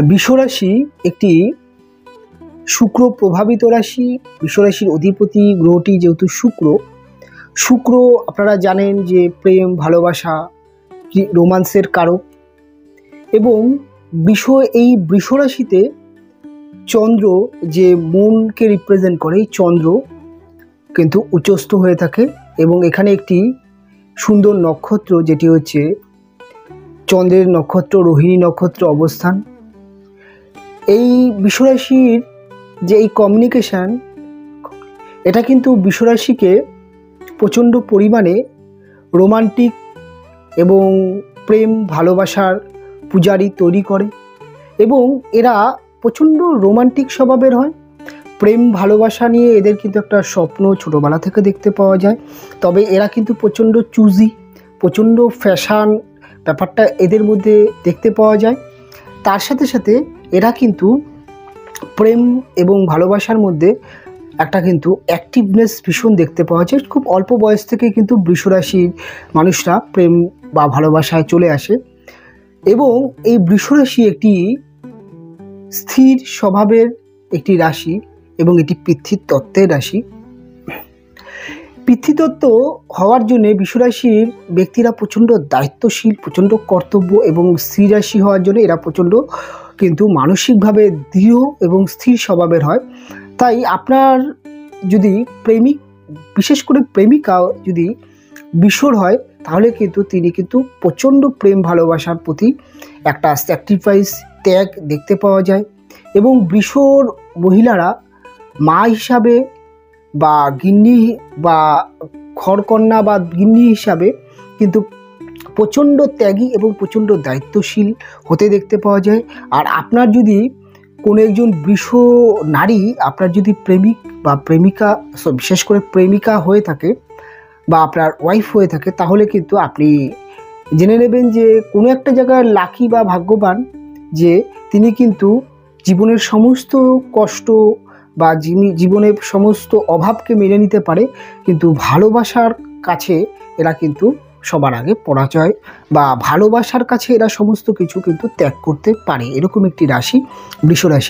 বৃষরাশি একটি শুক্র প্রভাবিত রাশি। বৃষরাশির অধিপতি গ্রহটি যেহেতু শুক্র আপনারা জানেন যে প্রেম, ভালোবাসা, রোমান্সের কারক। এবং এই বৃষরাশিতে চন্দ্র যে মনকে রিপ্রেজেন্ট করে, এই চন্দ্র কিন্তু উচ্চস্থ হয়ে থাকে এবং এখানে একটি সুন্দর নক্ষত্র যেটি হচ্ছে চন্দ্রের নক্ষত্র রোহিণী নক্ষত্র অবস্থান। এই বৃষরাশির যে এই কমিউনিকেশান, এটা কিন্তু বৃষরাশিকে প্রচণ্ড পরিমাণে রোমান্টিক এবং প্রেম ভালোবাসার পূজারি তৈরি করে এবং এরা প্রচণ্ড রোমান্টিক স্বভাবের হয়। প্রেম ভালোবাসা নিয়ে এদের কিন্তু একটা স্বপ্ন ছোটোবেলা থেকে দেখতে পাওয়া যায়। তবে এরা কিন্তু প্রচণ্ড চুজি, প্রচণ্ড ফ্যাশন ব্যাপারটা এদের মধ্যে দেখতে পাওয়া যায়। তার সাথে সাথে এরা কিন্তু প্রেম এবং ভালোবাসার মধ্যে একটা কিন্তু অ্যাক্টিভনেস ভীষণ দেখতে পাওয়া যায়। খুব অল্প বয়স থেকে কিন্তু বৃষরাশির মানুষরা প্রেম বা ভালোবাসায় চলে আসে এবং এই বৃষরাশি একটি স্থির স্বভাবের একটি রাশি এবং এটি পৃথ্বীতত্ত্বের রাশি। পৃথ্বীতত্ত্ব হওয়ার জন্যে বৃষরাশির ব্যক্তিরা প্রচণ্ড দায়িত্বশীল, প্রচণ্ড কর্তব্য এবং স্থির রাশি হওয়ার জন্য এরা প্রচণ্ড কিন্তু মানসিকভাবে দৃঢ় এবং স্থির স্বভাবের হয়। তাই আপনার যদি বিশেষ করে প্রেমিকা যদি বৃষর হয় তাহলে কিন্তু তিনি কিন্তু প্রচণ্ড প্রেম ভালোবাসার প্রতি একটা স্যাক্রিফাইস, ত্যাগ দেখতে পাওয়া যায় এবং বৃষর মহিলারা মা হিসাবে বা গিন্নি বা ঘরকন্যা বা গিন্নি হিসাবে কিন্তু প্রচণ্ড ত্যাগী এবং প্রচণ্ড দায়িত্বশীল হতে দেখতে পাওয়া যায়। আর আপনার যদি কোনো একজন বৃষ নারী আপনার যদি প্রেমিক বা প্রেমিকা, বিশেষ করে প্রেমিকা হয়ে থাকে বা আপনার ওয়াইফ হয়ে থাকে, তাহলে কিন্তু আপনি জেনে নেবেন যে কোনো একটা জায়গায় লাকি বা ভাগ্যবান যে তিনি কিন্তু জীবনের সমস্ত কষ্ট বা জীবনের সমস্ত অভাবকে মেনে নিতে পারে, কিন্তু ভালোবাসার কাছে এরা কিন্তু সবার আগে পরাজয় বা ভালোবাসার কাছে এরা সমস্ত কিছু কিন্তু ত্যাগ করতে পারে। এরকম একটি রাশি বৃষ রাশি।